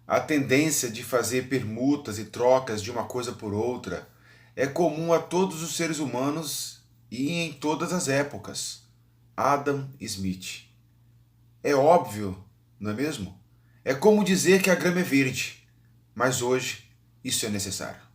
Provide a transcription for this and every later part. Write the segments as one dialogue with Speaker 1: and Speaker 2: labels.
Speaker 1: A tendência de fazer permutas e trocas de uma coisa por outra é comum a todos os seres humanos e em todas as épocas. Adam Smith. É óbvio, não é mesmo? É como dizer que a grama é verde, mas hoje isso é necessário.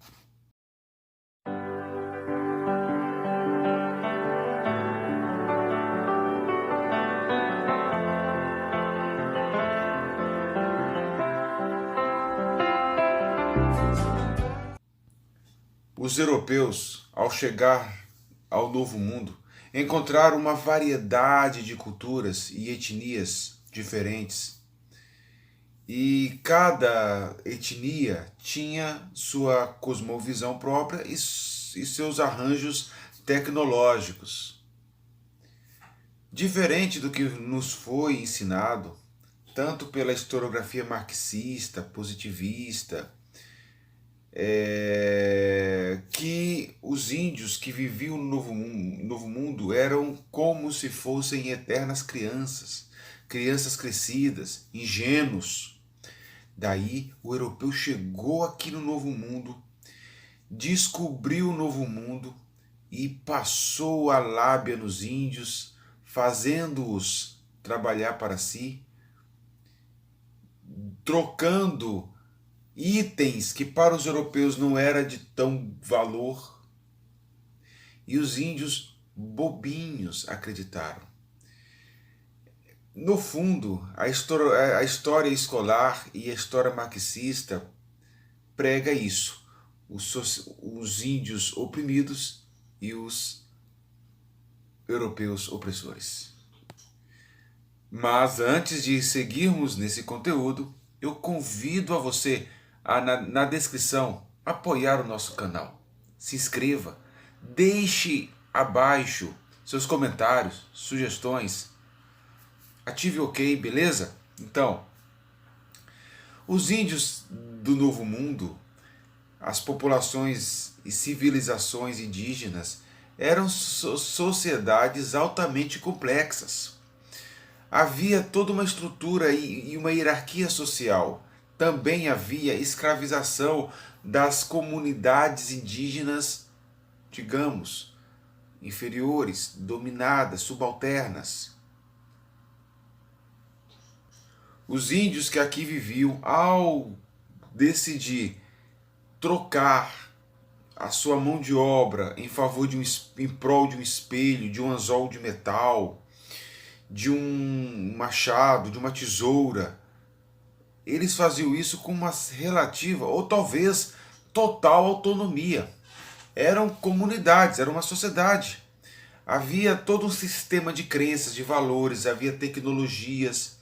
Speaker 1: Os europeus, ao chegar ao Novo Mundo, encontraram uma variedade de culturas e etnias diferentes. E cada etnia tinha sua cosmovisão própria e seus arranjos tecnológicos. Diferente do que nos foi ensinado, tanto pela historiografia marxista, positivista, que os índios que viviam no Novo Mundo eram como se fossem eternas crianças, crianças crescidas, ingênuos. Daí o europeu chegou aqui no Novo Mundo, descobriu o Novo Mundo e passou a lábia nos índios, fazendo-os trabalhar para si, trocando itens que para os europeus não era de tão valor, e os índios bobinhos acreditaram. No fundo, a história escolar e a história marxista prega isso: os índios oprimidos e os europeus opressores. Mas antes de seguirmos nesse conteúdo, eu convido a você a, na descrição, apoiar o nosso canal. Se inscreva, deixe abaixo seus comentários, sugestões, ative o OK, beleza? Então, os índios do Novo Mundo, as populações e civilizações indígenas, eram sociedades altamente complexas. Havia toda uma estrutura e uma hierarquia social. Também havia escravização das comunidades indígenas, digamos, inferiores, dominadas, subalternas. Os índios que aqui viviam, ao decidir trocar a sua mão de obra em favor em prol de um espelho, de um anzol de metal, de um machado, de uma tesoura, eles faziam isso com uma relativa ou talvez total autonomia. Eram comunidades, era uma sociedade. Havia todo um sistema de crenças, de valores, havia tecnologias.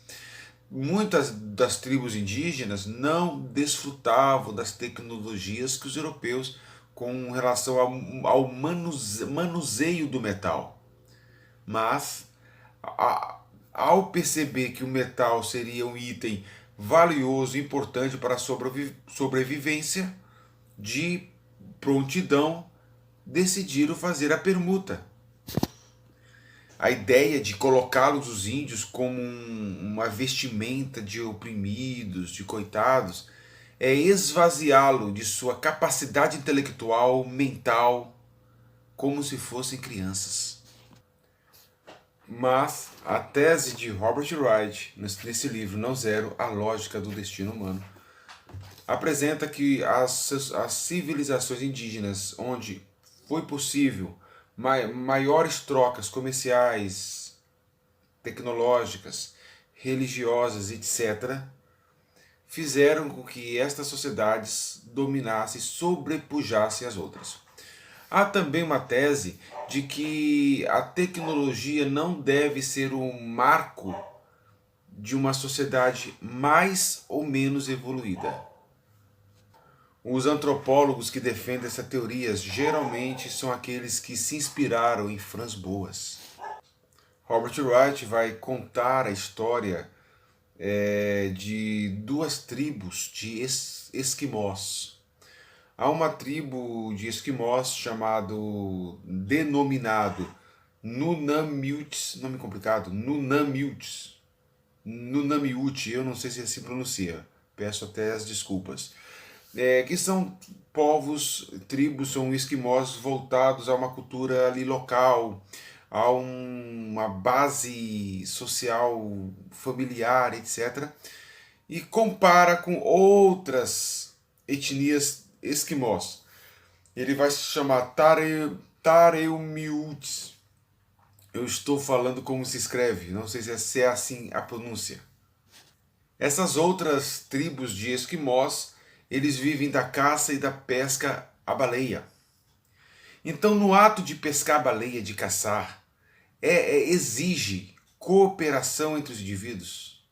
Speaker 1: Muitas das tribos indígenas não desfrutavam das tecnologias que os europeus com relação ao manuseio do metal. Mas, ao perceber que o metal seria um item valioso e importante para a sobrevivência, de prontidão, decidiram fazer a permuta. A ideia de colocá-los, os índios, como uma vestimenta de oprimidos, de coitados, é esvaziá-lo de sua capacidade intelectual, mental, como se fossem crianças. Mas a tese de Robert Wright, nesse livro Não Zero, A Lógica do Destino Humano, apresenta que as civilizações indígenas, onde foi possível maiores trocas comerciais, tecnológicas, religiosas, etc., fizeram com que estas sociedades dominassem e sobrepujassem as outras. Há também uma tese de que a tecnologia não deve ser um marco de uma sociedade mais ou menos evoluída. Os antropólogos que defendem essa teoria geralmente são aqueles que se inspiraram em Franz Boas. Robert Wright vai contar a história de duas tribos de esquimós. Há uma tribo de esquimós denominado Nunamiutes, nome complicado, Nunamiutes, eu não sei se assim pronuncia, peço até as desculpas, que são povos, tribos, são esquimós voltados a uma cultura ali local, a uma base social, familiar, etc. E compara com outras etnias esquimós. Ele vai se chamar Tareumiutes. Eu estou falando como se escreve, não sei se é assim a pronúncia. Essas outras tribos de esquimós, eles vivem da caça e da pesca à baleia. Então, no ato de pescar a baleia, de caçar, exige cooperação entre os indivíduos,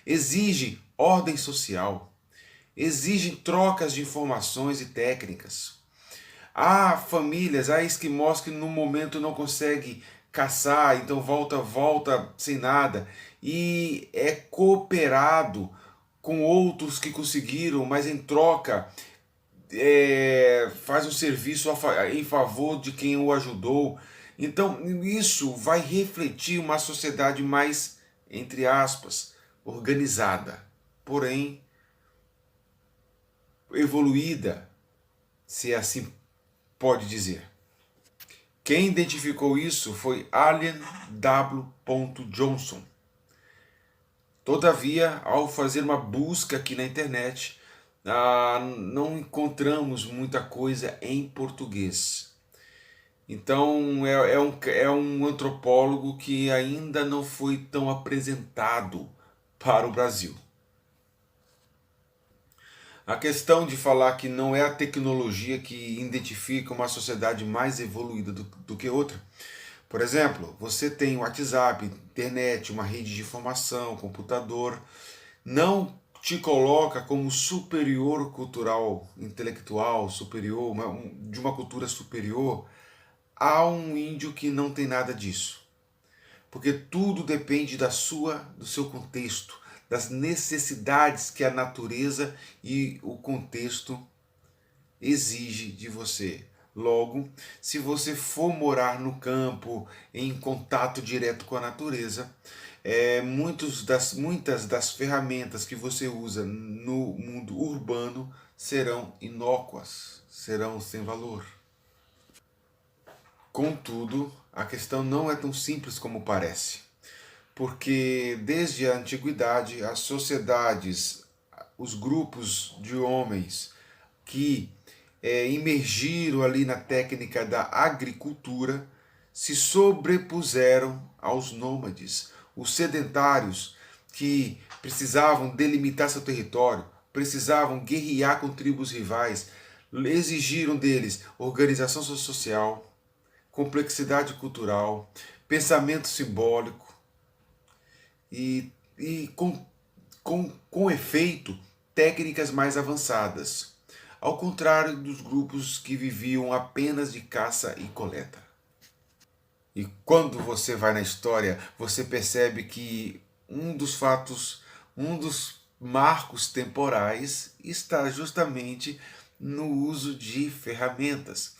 Speaker 1: exige ordem social, exige trocas de informações e técnicas. Há famílias, há esquimós que no momento não conseguem caçar, então volta sem nada, e é cooperado com outros que conseguiram, mas em troca faz um serviço em favor de quem o ajudou. Então isso vai refletir uma sociedade mais, entre aspas, organizada, porém evoluída, se assim pode dizer. Quem identificou isso foi Allen W. Johnson. Todavia, ao fazer uma busca aqui na internet, não encontramos muita coisa em português. Então é um antropólogo que ainda não foi tão apresentado para o Brasil. A questão de falar que não é a tecnologia que identifica uma sociedade mais evoluída do que outra. Por exemplo, você tem o WhatsApp, internet, uma rede de informação, computador, não te coloca como superior cultural, intelectual, superior, de uma cultura superior a um índio que não tem nada disso. Porque tudo depende do seu contexto, das necessidades que a natureza e o contexto exige de você. Logo, se você for morar no campo, em contato direto com a natureza, muitas das ferramentas que você usa no mundo urbano serão inócuas, serão sem valor. Contudo, a questão não é tão simples como parece, porque desde a antiguidade as sociedades, os grupos de homens que imergiram ali na técnica da agricultura se sobrepuseram aos nômades, os sedentários que precisavam delimitar seu território, precisavam guerrear com tribos rivais, exigiram deles organização social, complexidade cultural, pensamento simbólico e com efeito, técnicas mais avançadas, ao contrário dos grupos que viviam apenas de caça e coleta. E quando você vai na história, você percebe que um dos fatos, um dos marcos temporais está justamente no uso de ferramentas.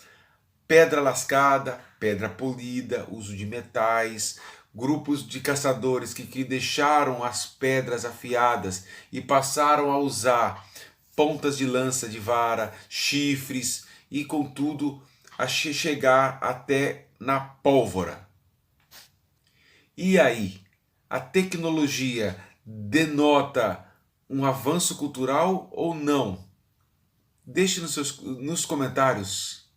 Speaker 1: Pedra lascada, pedra polida, uso de metais, grupos de caçadores que deixaram as pedras afiadas e passaram a usar pontas de lança de vara, chifres e, contudo, a chegar até na pólvora. E aí, a tecnologia denota um avanço cultural ou não? Deixe nos comentários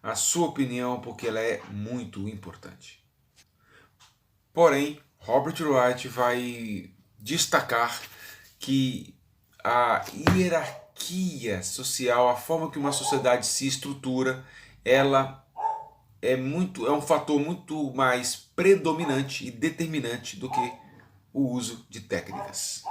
Speaker 1: a sua opinião, porque ela é muito importante. Porém, Robert Wright vai destacar que a hierarquia social, a forma que uma sociedade se estrutura, ela é um fator muito mais predominante e determinante do que o uso de técnicas.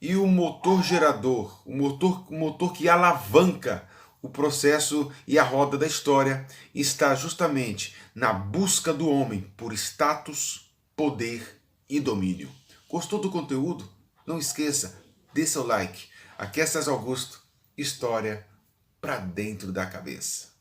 Speaker 1: E o motor gerador, o motor que alavanca o processo e a roda da história, está justamente na busca do homem por status, poder e domínio. Gostou do conteúdo? Não esqueça, dê seu like. Aqui é César Augusto, história pra dentro da cabeça.